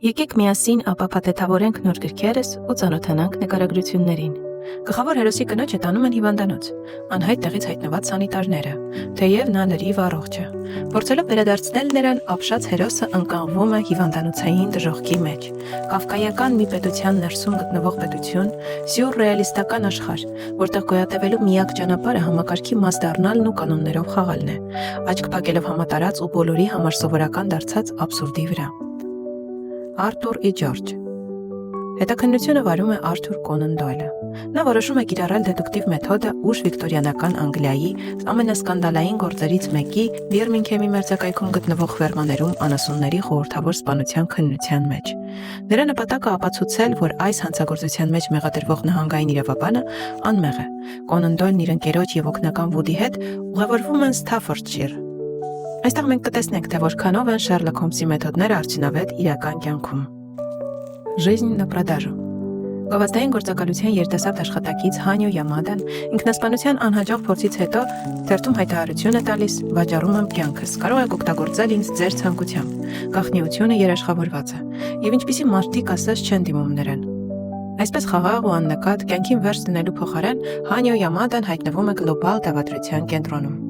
Եկեք միասին ապափաթեթավորենք նոր գրքերս ու ծանոթանանք նկարագրություններին։ Գլխավոր հերոսի կնոջը տանում են հիվանդանոց, անհայտ տեղից հայտնված սանիտարները, թեև նա լրիվ առողջ է։ Փորձելով վերադարձնել նրան, ապշած հերոսը ընկղմվում է հիվանդանոցային դժոխքի մեջ։ Կավկայական մի պետության ներսում գտնվող պետություն, սյուրռեալիստական աշխարհ, որտեղ գոյատևելու միակ ճանապարհը համակարգի մաս դառնալն ու կանոններով խաղալն է, աչք փակելով համատարած ու բոլորի համար սովորական դարձած աբսուրդի վրա։ Արթուր E. Ջորջ։ Հետաքննությունը վարում է Արթուր Կոնան Դոյլը։ Նա որոշում է կիրառել դեդուկտիվ մեթոդը ուշ վիկտորիանական Անգլիայի ամենասկանդալային գործերից մեկի Բիրմինգհեմի մերձակայքում գտնվող ֆերմաներում անասունների խորհրդավոր սպանության քննության մեջ։ Նրա նպատակը ապացուցել, որ այս հանցագործության մեջ մեղադրվող նահանգային իրավաբանը անմեղ է։ Կոնան Դոյլն իր ընկերոջ եւ օգնական Վուդի հետ ուղևորվում են Սթաֆորդշիր։ Այստեղ մենք կտեսնենք, թե որքանով են Շերլոկ Հոլմսի մեթոդները արդյունավետ իրական կյանքում։ Жизнь на продажу։ Գովազդային գործակալության երիտասարդ աշխատակից Հանյո Յամադան ինքնասպանության անհաջող փորձից հետո թերթում հայտարարություն է տալիս՝ վաճառում եմ կյանքս, կարող եք օգտագործել ինձ ձեր ցանկությամբ։ Գաղտնիությունը երաշխավորված է, եւ ինչպիսի մարդիկ ասած չեն դիմում նրան։ Այսպես խաղաղ ու աննկատ կյանքին վերջ դնելու փոխարեն Հանյո Յամադան հայտնվում է գլոբալ դավադրության կենտրոնում։